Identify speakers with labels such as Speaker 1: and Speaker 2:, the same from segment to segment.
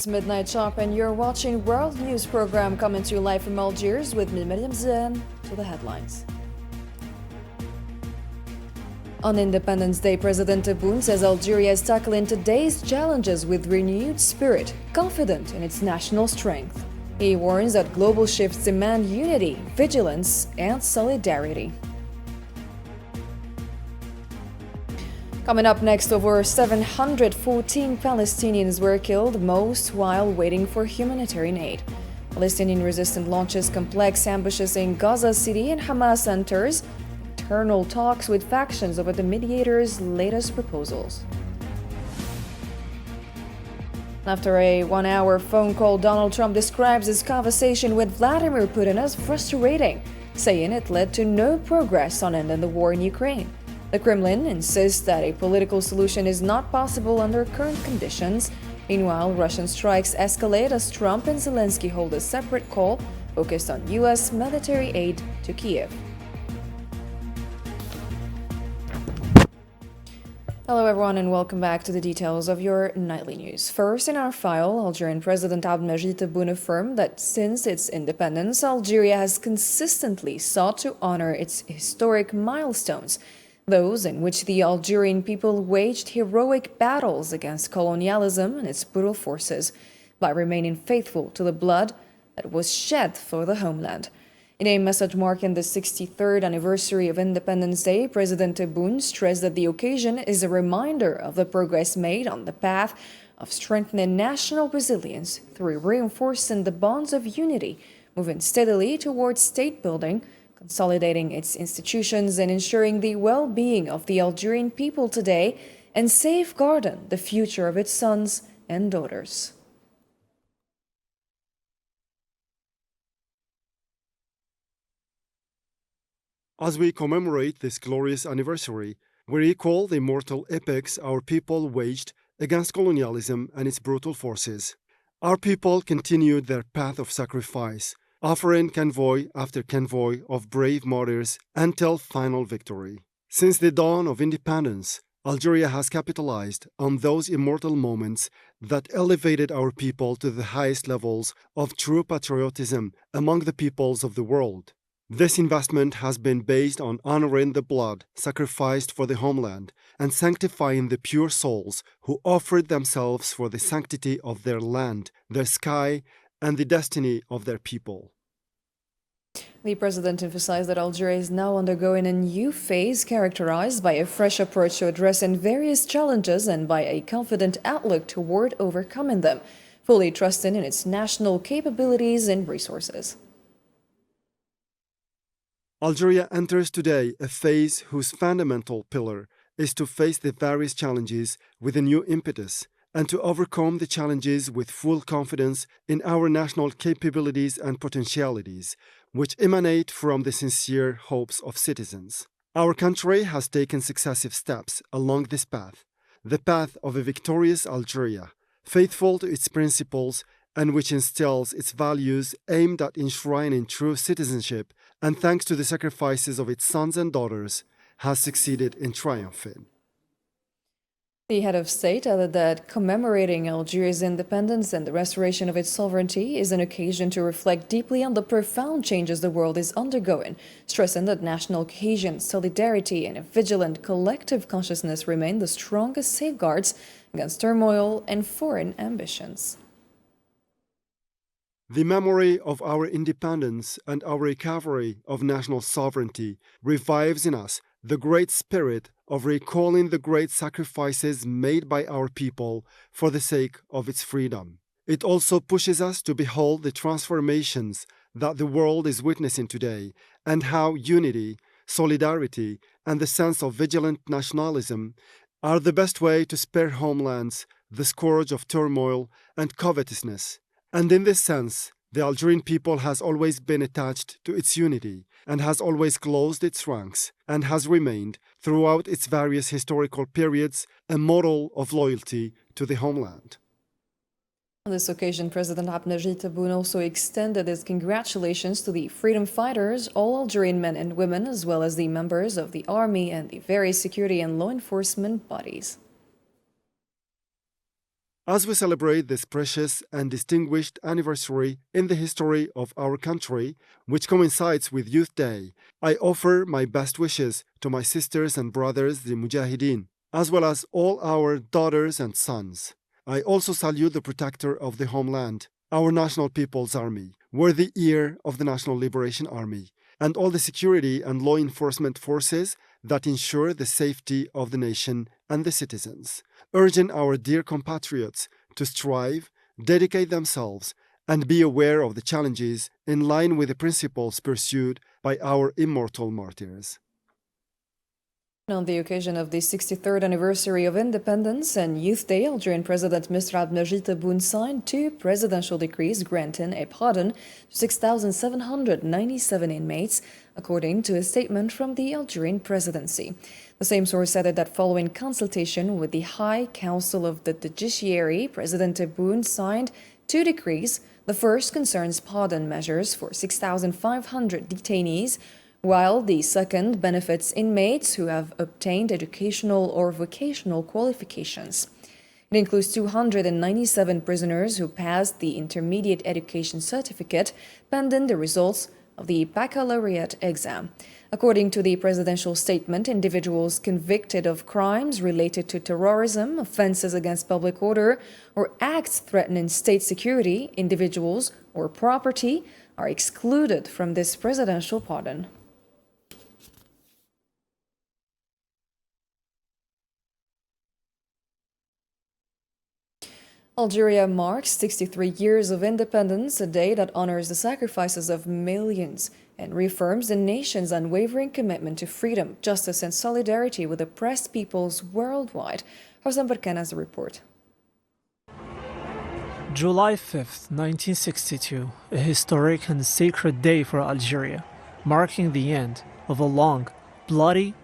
Speaker 1: It's Midnight Shop and you're watching World News Program coming to you live from Algiers with me, Mariam Zan, to the headlines. On Independence Day, President Tebboune says Algeria is tackling today's challenges with renewed spirit, confident in its national strength. He warns that global shifts demand unity, vigilance, and solidarity. Coming up next, over 714 Palestinians were killed, most while waiting for humanitarian aid. Palestinian resistance launches complex ambushes in Gaza City and Hamas enters internal talks with factions over the mediators' latest proposals. After a one-hour phone call, Donald Trump describes his conversation with Vladimir Putin as frustrating, saying it led to no progress on ending the war in Ukraine. The Kremlin insists that a political solution is not possible under current conditions. Meanwhile, Russian strikes escalate as Trump and Zelensky hold a separate call focused on U.S. military aid to Kyiv. Hello everyone and welcome back to the details of your nightly news. First in our file, Algerian President Abdelmadjid Tebboune affirmed that since its independence, Algeria has consistently sought to honor its historic milestones, those in which the Algerian people waged heroic battles against colonialism and its brutal forces, by remaining faithful to the blood that was shed for the homeland. In a message marking the 63rd anniversary of Independence Day, President Tebboune stressed that the occasion is a reminder of the progress made on the path of strengthening national resilience through reinforcing the bonds of unity, moving steadily towards state building, consolidating its institutions and ensuring the well-being of the Algerian people today, and safeguarding the future of its sons and daughters.
Speaker 2: As we commemorate this glorious anniversary, we recall the immortal epics our people waged against colonialism and its brutal forces. Our people continued their path of sacrifice, offering convoy after convoy of brave martyrs until final victory. Since the dawn of independence, Algeria has capitalized on those immortal moments that elevated our people to the highest levels of true patriotism among the peoples of the world. This investment has been based on honoring the blood sacrificed for the homeland and sanctifying the pure souls who offered themselves for the sanctity of their land, their sky, and the destiny of their people.
Speaker 1: The president emphasized that Algeria is now undergoing a new phase characterized by a fresh approach to addressing various challenges and by a confident outlook toward overcoming them, fully trusting in its national capabilities and resources.
Speaker 2: Algeria enters today a phase whose fundamental pillar is to face the various challenges with a new impetus and to overcome the challenges with full confidence in our national capabilities and potentialities, which emanate from the sincere hopes of citizens. Our country has taken successive steps along this path, the path of a victorious Algeria, faithful to its principles and which instills its values aimed at enshrining true citizenship and thanks to the sacrifices of its sons and daughters, has succeeded in triumphing.
Speaker 1: The head of state added that commemorating Algeria's independence and the restoration of its sovereignty is an occasion to reflect deeply on the profound changes the world is undergoing, stressing that national cohesion, solidarity, and a vigilant collective consciousness remain the strongest safeguards against turmoil and foreign ambitions.
Speaker 2: The memory of our independence and our recovery of national sovereignty revives in us the great spirit of recalling the great sacrifices made by our people for the sake of its freedom. It also pushes us to behold the transformations that the world is witnessing today and how unity, solidarity, and the sense of vigilant nationalism are the best way to spare homelands the scourge of turmoil and covetousness. And in this sense, the Algerian people has always been attached to its unity and has always closed its ranks and has remained, throughout its various historical periods, a model of loyalty to the homeland.
Speaker 1: On this occasion, President Abdelmadjid Tebboune also extended his congratulations to the freedom fighters, all Algerian men and women, as well as the members of the army and the various security and law enforcement bodies.
Speaker 2: As we celebrate this precious and distinguished anniversary in the history of our country, which coincides with Youth Day, I offer my best wishes to my sisters and brothers, the Mujahideen, as well as all our daughters and sons. I also salute the protector of the homeland, our National People's Army, worthy ear of the National Liberation Army, and all the security and law enforcement forces that ensure the safety of the nation and the citizens, urging our dear compatriots to strive, dedicate themselves, and be aware of the challenges in line with the principles pursued by our immortal martyrs.
Speaker 1: On the occasion of the 63rd anniversary of independence and Youth Day, Algerian President Mr. Abdelmajid Tebboune signed 2 presidential decrees granting a pardon to 6,797 inmates, according to a statement from the Algerian presidency. The same source added that following consultation with the High Council of the Judiciary, President Tebboune signed 2 decrees. The first concerns pardon measures for 6,500 detainees, while the second benefits inmates who have obtained educational or vocational qualifications. It includes 297 prisoners who passed the intermediate education certificate pending the results of the baccalaureate exam. According to the presidential statement, individuals convicted of crimes related to terrorism, offenses against public order, or acts threatening state security, individuals or property, are excluded from this presidential pardon. Algeria marks 63 years of independence, a day that honors the sacrifices of millions and reaffirms the nation's unwavering commitment to freedom, justice, and solidarity with oppressed peoples worldwide. Hosam Barkan has a report.
Speaker 3: July 5th, 1962, a historic and sacred day for Algeria, marking the end of a long, bloody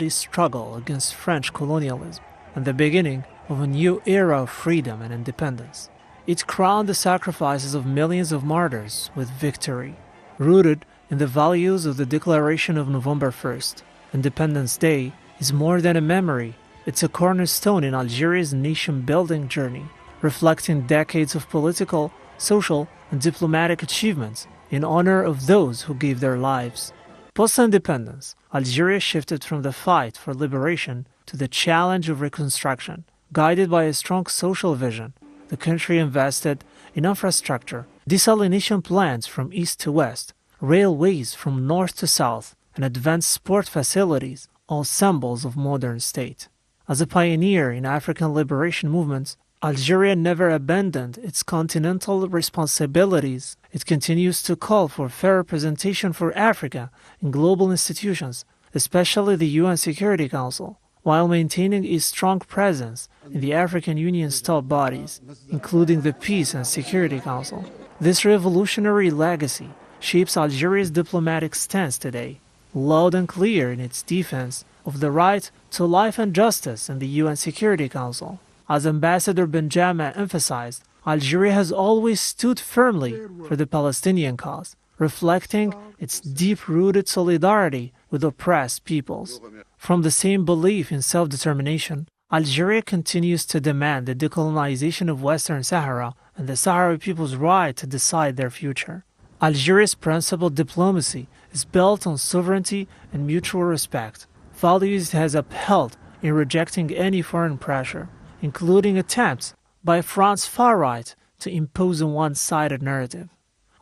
Speaker 3: struggle against French colonialism and the beginning of a new era of freedom and independence. It crowned the sacrifices of millions of martyrs with victory, rooted in the values of the Declaration of November 1st. Independence Day is more than a memory. It's a cornerstone in Algeria's nation-building journey, reflecting decades of political, social, and diplomatic achievements in honor of those who gave their lives. Post-independence, Algeria shifted from the fight for liberation to the challenge of reconstruction. Guided by a strong social vision, the country invested in infrastructure, desalination plants from east to west, railways from north to south, and advanced sport facilities, all symbols of modern state. As a pioneer in African liberation movements, Algeria never abandoned its continental responsibilities. It continues to call for fair representation for Africa in global institutions, especially the UN Security Council, while maintaining a strong presence in the African Union's top bodies, including the Peace and Security Council. This revolutionary legacy shapes Algeria's diplomatic stance today, loud and clear in its defense of the right to life and justice in the UN Security Council. As Ambassador Benjama emphasized, Algeria has always stood firmly for the Palestinian cause, reflecting its deep-rooted solidarity with oppressed peoples. From the same belief in self-determination, Algeria continues to demand the decolonization of Western Sahara and the Sahrawi people's right to decide their future. Algeria's principled diplomacy is built on sovereignty and mutual respect, values it has upheld in rejecting any foreign pressure, including attempts by France's far right to impose a one-sided narrative.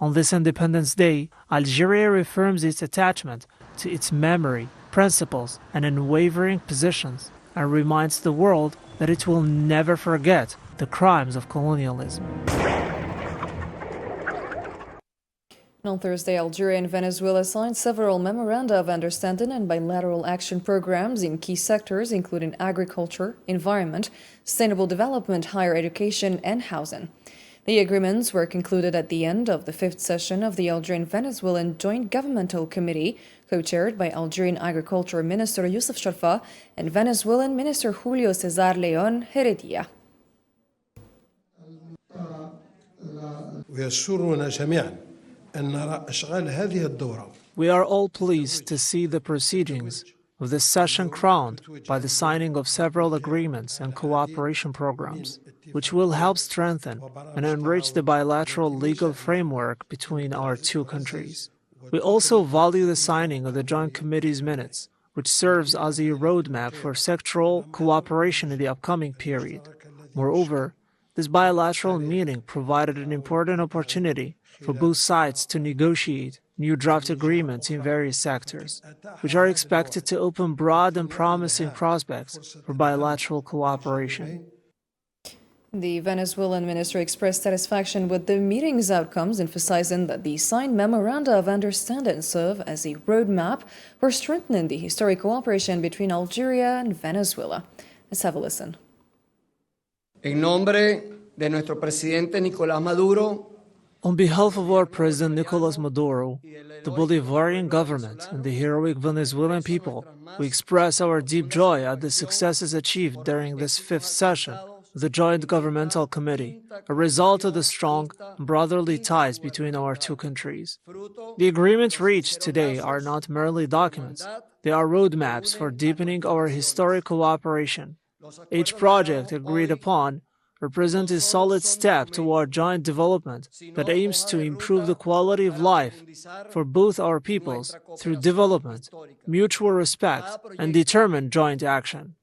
Speaker 3: On this Independence Day, Algeria reaffirms its attachment to its memory, principles, and unwavering positions, and reminds the world that it will never forget the crimes of colonialism.
Speaker 1: On Thursday, Algeria and Venezuela signed several memoranda of understanding and bilateral action programs in key sectors, including agriculture, environment, sustainable development, higher education, and housing. The agreements were concluded at the end of the 5th session of the Algerian-Venezuelan Joint Governmental Committee, co-chaired by Algerian Agriculture Minister Youssef Sharfa and Venezuelan Minister Julio Cesar Leon Heredia.
Speaker 3: We are all pleased to see the proceedings with this session crowned by the signing of several agreements and cooperation programs, which will help strengthen and enrich the bilateral legal framework between our two countries. We also value the signing of the Joint Committee's minutes, which serves as a roadmap for sectoral cooperation in the upcoming period. Moreover, this bilateral meeting provided an important opportunity for both sides to negotiate new draft agreements in various sectors, which are expected to open broad and promising prospects for bilateral cooperation.
Speaker 1: The Venezuelan minister expressed satisfaction with the meeting's outcomes, emphasizing that the signed memoranda of understanding serve as a roadmap for strengthening the historic cooperation between Algeria and Venezuela. Let's have a listen.
Speaker 4: En nombre de nuestro presidente Nicolás Maduro,
Speaker 3: on behalf of our President Nicolas Maduro, the Bolivarian government, and the heroic Venezuelan people, we express our deep joy at the successes achieved during this fifth session of the Joint Governmental Committee, a result of the strong and brotherly ties between our two countries. The agreements reached today are not merely documents, they are roadmaps for deepening our historic cooperation. Each project agreed upon represents a solid step toward joint development that aims to improve the quality of life for both our peoples through development, mutual respect, and determined joint action.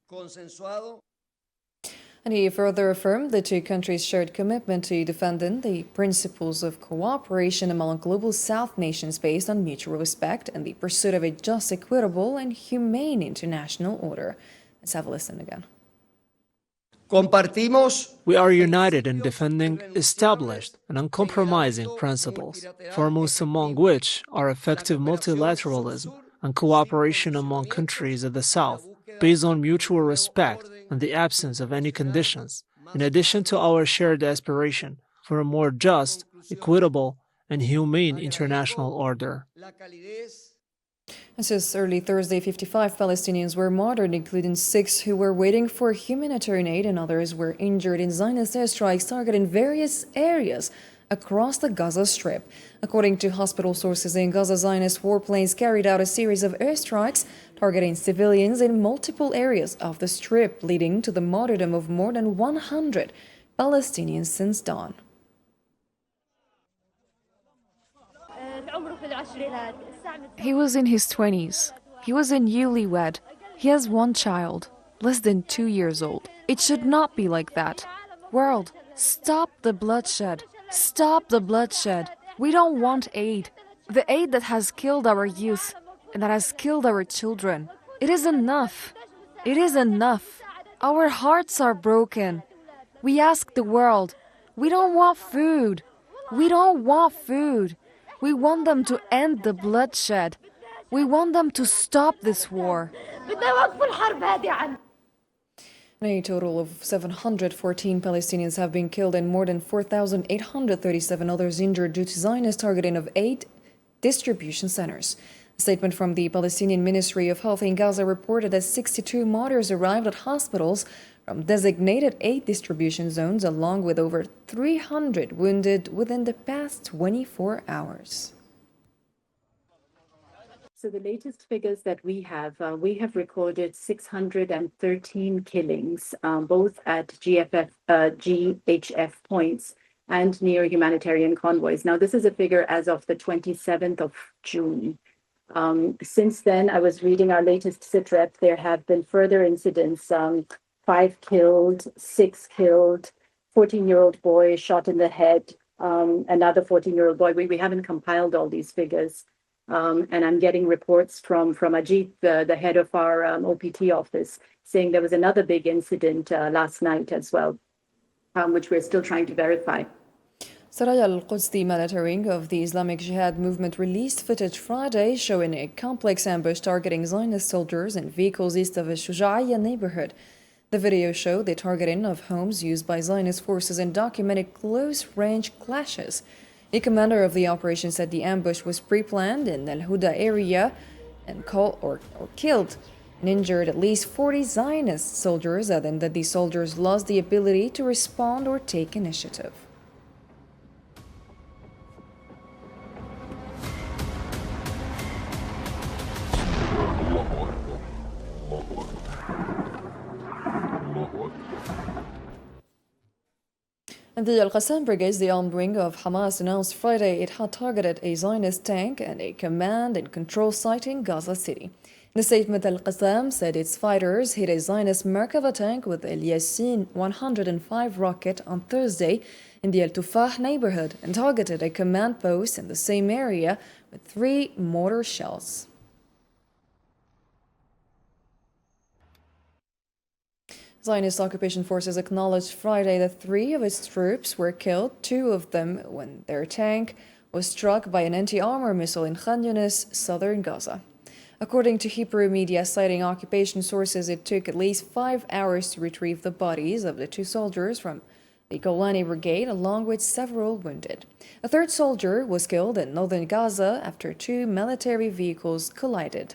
Speaker 1: And he further affirmed the two countries' shared commitment to defending the principles of cooperation among global South nations based on mutual respect and the pursuit of a just, equitable, and humane international order. Let's have a listen again.
Speaker 3: We are united in defending established and uncompromising principles, foremost among which are effective multilateralism and cooperation among countries of the South, based on mutual respect and the absence of any conditions, in addition to our shared aspiration for a more just, equitable, and humane international order.
Speaker 1: Since early Thursday, 55 Palestinians were martyred, including 6 who were waiting for humanitarian aid, and others were injured in Zionist airstrikes targeting various areas across the Gaza Strip. According to hospital sources in Gaza, Zionist warplanes carried out a series of airstrikes targeting civilians in multiple areas of the Strip, leading to the martyrdom of more than 100 Palestinians since dawn.
Speaker 5: He was in his 20s. He was a newlywed. He has one child, less than 2 years old. It should not be like that. World, stop the bloodshed. Stop the bloodshed. We don't want aid. The aid that has killed our youth and that has killed our children. It is enough. It is enough. Our hearts are broken. We ask the world. We don't want food. We don't want food. We want them to end the bloodshed. We want them to stop this war.
Speaker 1: A total of 714 Palestinians have been killed and more than 4,837 others injured due to Zionist targeting of 8 distribution centers. A statement from the Palestinian Ministry of Health in Gaza reported that 62 martyrs arrived at hospitals from designated 8 distribution zones, along with over 300 wounded within the past 24 hours.
Speaker 6: So the latest figures that we have recorded 613 killings, both at GHF points and near humanitarian convoys. Now, this is a figure as of the 27th of June. Since then, I was reading our latest sitrep. There have been further incidents, 5 killed, 6 killed, 14-year-old boy shot in the head, another 14-year-old boy. We haven't compiled all these figures. And I'm getting reports from Ajit, the head of our OPT office, saying there was another big incident last night as well, which we're still trying to verify.
Speaker 1: Saraya al-Quds, the military of the Islamic Jihad movement, released footage Friday showing a complex ambush targeting Zionist soldiers and vehicles east of a Shuja'iyya neighborhood. The video showed the targeting of homes used by Zionist forces and documented close-range clashes. A commander of the operation said the ambush was pre-planned in the Al-Huda area and killed and injured at least 40 Zionist soldiers, adding that the soldiers lost the ability to respond or take initiative. The Al-Qassam Brigades, the armed wing of Hamas, announced Friday it had targeted a Zionist tank and a command and control site in Gaza City. In a statement, Al-Qassam said its fighters hit a Zionist Merkava tank with a Yasin 105 rocket on Thursday in the Al-Tufah neighborhood and targeted a command post in the same area with 3 mortar shells. Zionist occupation forces acknowledged Friday that 3 of its troops were killed, 2 of them when their tank was struck by an anti-armor missile in Khan Yunis, southern Gaza. According to Hebrew media citing occupation sources, it took at least 5 hours to retrieve the bodies of the 2 soldiers from the Golani Brigade, along with several wounded. A 3rd soldier was killed in northern Gaza after 2 military vehicles collided.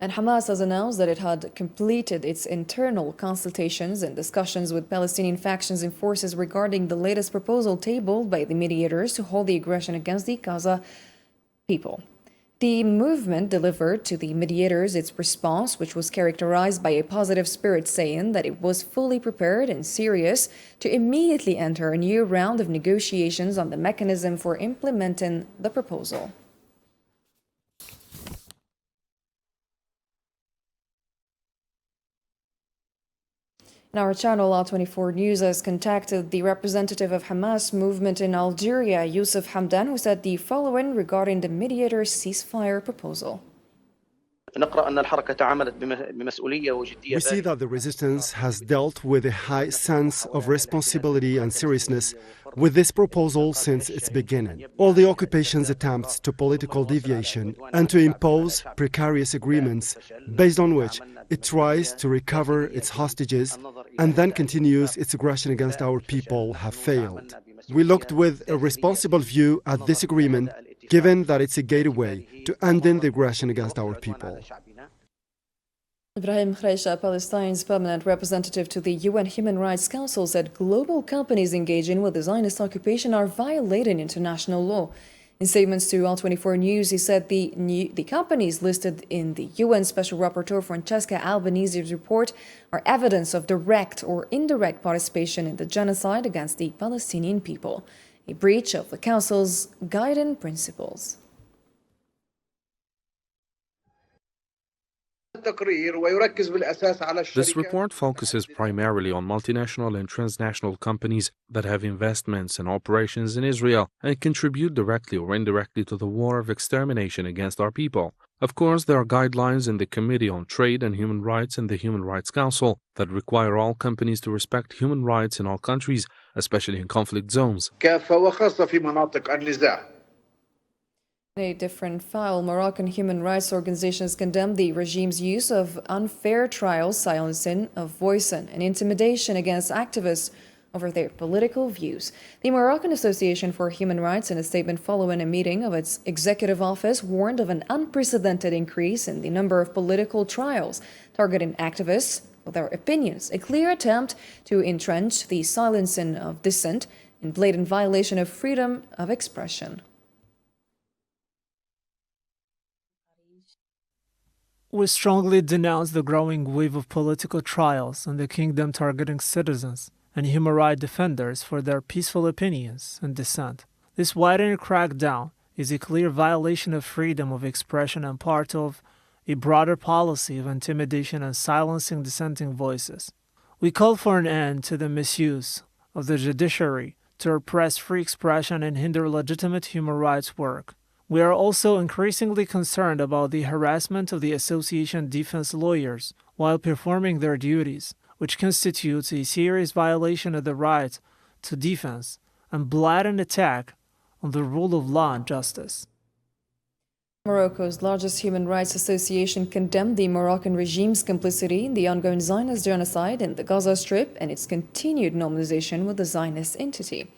Speaker 1: And Hamas has announced that it had completed its internal consultations and discussions with Palestinian factions and forces regarding the latest proposal tabled by the mediators to halt the aggression against the Gaza people. The movement delivered to the mediators its response, which was characterized by a positive spirit, saying that it was fully prepared and serious to immediately enter a new round of negotiations on the mechanism for implementing the proposal. In our channel, Al24 News has contacted the representative of Hamas movement in Algeria, Youssef Hamdan, who said the following regarding the mediator's ceasefire proposal.
Speaker 7: We
Speaker 2: see that the resistance has dealt with a high sense of responsibility and seriousness with this proposal since its beginning. All the occupation's attempts to political deviation and to impose precarious agreements based on which it tries to recover its hostages and then continues its aggression against our people have failed. We looked with a responsible view at this agreement, given that it's a gateway to ending the aggression against our people.
Speaker 1: Ibrahim Khreisha, Palestine's permanent representative to the UN Human Rights Council, said global companies engaging with the Zionist occupation are violating international law. In statements to Al24 News, he said the companies listed in the UN Special Rapporteur Francesca Albanese's report are evidence of direct or indirect participation in the genocide against the Palestinian people, a breach of the Council's guiding principles.
Speaker 8: This report focuses primarily on multinational and transnational companies that have investments and operations in Israel and contribute directly or indirectly to the war of extermination against our people. Of course, there are guidelines in the Committee on Trade and Human Rights and the Human Rights Council that require all companies to respect human rights in all countries, especially in conflict zones.
Speaker 1: In a different file, Moroccan human rights organizations condemned the regime's use of unfair trials, silencing of voice, and intimidation against activists over their political views. The Moroccan Association for Human Rights, in a statement following a meeting of its executive office, warned of an unprecedented increase in the number of political trials targeting activists for their opinions, a clear attempt to entrench the silencing of dissent in blatant violation of freedom of expression.
Speaker 3: We strongly denounce the growing wave of political trials in the kingdom targeting citizens and human rights defenders for their peaceful opinions and dissent. This widening crackdown is a clear violation of freedom of expression and part of a broader policy of intimidation and silencing dissenting voices. We call for an end to the misuse of the judiciary to repress free expression and hinder legitimate human rights work. We are also increasingly concerned about the harassment of the association defense lawyers while performing their duties, which constitutes a serious violation of the right to defense and blatant attack on the rule of law and justice.
Speaker 1: Morocco's largest human rights association condemned the Moroccan regime's complicity in the ongoing Zionist genocide in the Gaza Strip and its continued normalization with the Zionist entity.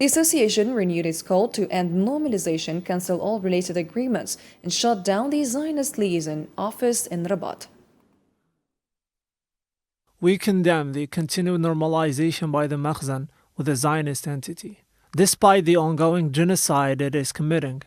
Speaker 1: The association renewed its call to end normalization, cancel all related agreements, and shut down the Zionist liaison office in Rabat.
Speaker 3: We condemn the continued normalization by the Makhzan with the Zionist entity, despite the ongoing genocide it is committing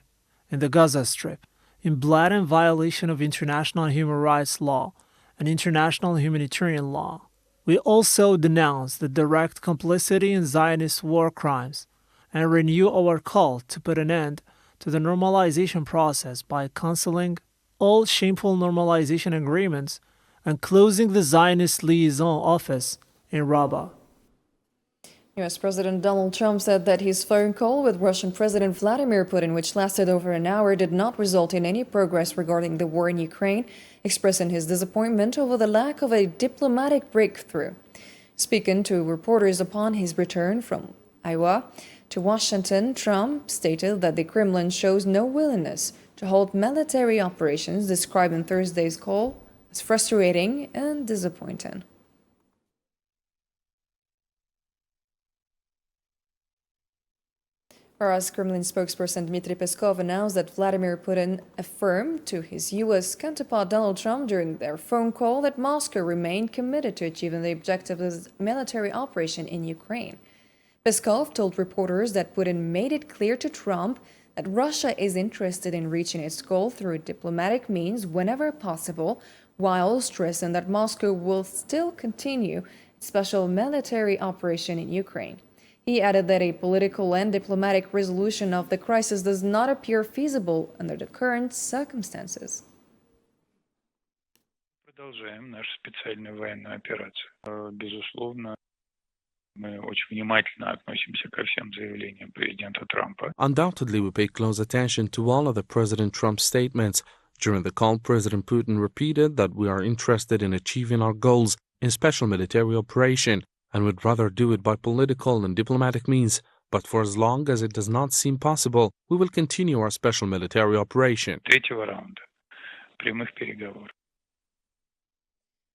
Speaker 3: in the Gaza Strip, in blatant violation of international human rights law and international humanitarian law. We also denounce the direct complicity in Zionist war crimes and renew our call to put an end to the normalization process by canceling all shameful normalization agreements and closing the Zionist liaison office in Rabat.
Speaker 1: U.S. President Donald Trump said that his phone call with Russian President Vladimir Putin, which lasted over an hour, did not result in any progress regarding the war in Ukraine, expressing his disappointment over the lack of a diplomatic breakthrough. Speaking to reporters upon his return from Iowa to Washington, Trump stated that the Kremlin shows no willingness to halt military operations, describing Thursday's call as frustrating and disappointing. Whereas Kremlin spokesperson Dmitry Peskov announced that Vladimir Putin affirmed to his U.S. counterpart Donald Trump during their phone call that Moscow remained committed to achieving the objective of the military operation in Ukraine. Peskov told reporters that Putin made it clear to Trump that Russia is interested in reaching its goal through diplomatic means whenever possible, while stressing that Moscow will still continue its special military operation in Ukraine. He added that a political and diplomatic resolution of the crisis does not appear feasible under the current circumstances.
Speaker 7: Продолжаем нашу специальную военную операцию. Безусловно, мы очень внимательно относимся ко всем заявлениям президента Трампа.
Speaker 8: Undoubtedly, we pay close attention to all of the President Trump's statements. During the call, President Putin repeated that we are interested in achieving our goals in special military operation and would rather do it by political and diplomatic means. But for as long as it does not seem possible, we will continue our special military operation.
Speaker 7: Третьего раунда прямых переговоров.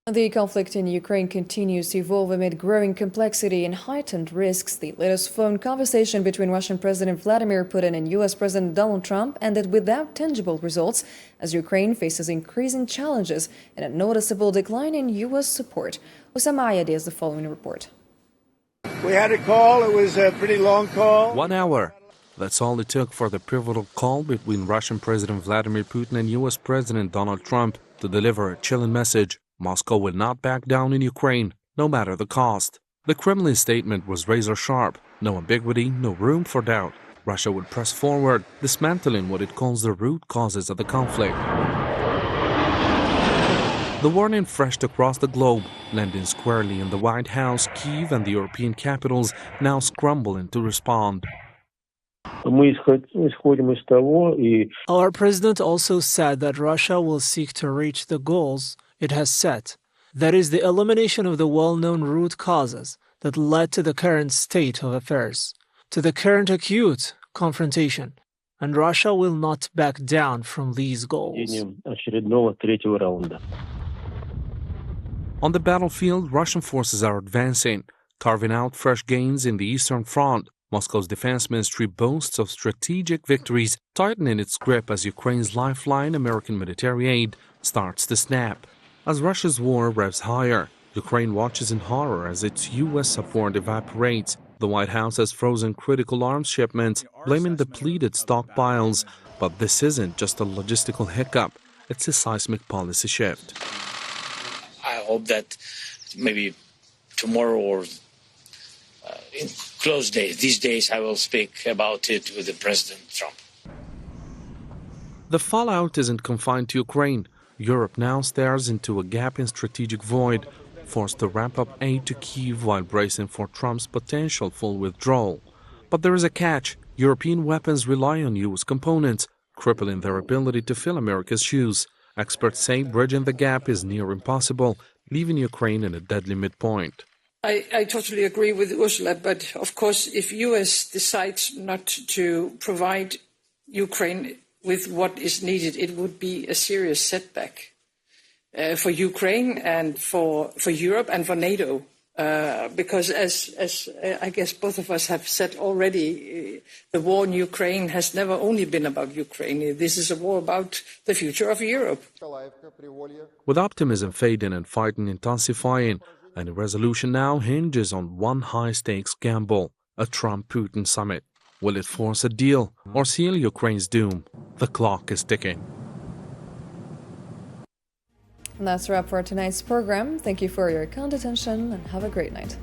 Speaker 1: The conflict in Ukraine continues to evolve amid growing complexity and heightened risks. The latest phone conversation between Russian President Vladimir Putin and U.S. President Donald Trump ended without tangible results as Ukraine faces increasing challenges and a noticeable decline in U.S. support. Osama Ayadi has the following report.
Speaker 9: We had a call. It was a pretty long call.
Speaker 8: 1 hour. That's all it took for the pivotal call between Russian President Vladimir Putin and U.S. President Donald Trump to deliver a chilling message. Moscow will not back down in Ukraine, no matter the cost. The Kremlin statement was razor-sharp. No ambiguity, no room for doubt. Russia would press forward, dismantling what it calls the root causes of the conflict. The warning freshed across the globe, landing squarely in the White House, Kyiv and the European capitals now scrambling to respond.
Speaker 3: Our president also said that Russia will seek to reach the goals it has set. That is the elimination of the well-known root causes that led to the current state of affairs, to the current acute confrontation, and Russia will not back down from these goals.
Speaker 8: On the battlefield, Russian forces are advancing, carving out fresh gains in the Eastern Front. Moscow's defense ministry boasts of strategic victories, tightening its grip as Ukraine's lifeline, American military aid, starts to snap. As Russia's war revs higher, Ukraine watches in horror as its U.S. support evaporates. The White House has frozen critical arms shipments, blaming depleted stockpiles. But this isn't just a logistical hiccup, it's a seismic policy shift.
Speaker 10: I hope that maybe tomorrow or in close days, these days, I will speak about it with the President Trump.
Speaker 8: The fallout isn't confined to Ukraine. Europe now stares into a gaping strategic void, forced to ramp up aid to Kyiv while bracing for Trump's potential full withdrawal. But there is a catch. European weapons rely on U.S. components, crippling their ability to fill America's shoes. Experts say bridging the gap is near impossible, leaving Ukraine in a deadly midpoint.
Speaker 11: I totally agree with Ursula, but of course, if U.S. decides not to provide Ukraine with what is needed, it would be a serious setback for Ukraine and for Europe and for NATO. Because as I guess both of us have said already, the war in Ukraine has never only been about Ukraine. This is a war about the future of Europe.
Speaker 8: With optimism fading and fighting intensifying, and the resolution now hinges on one high-stakes gamble, a Trump-Putin summit. Will it force a deal or seal Ukraine's doom? The clock is ticking.
Speaker 1: And that's a wrap for tonight's program. Thank you for your kind attention and have a great night.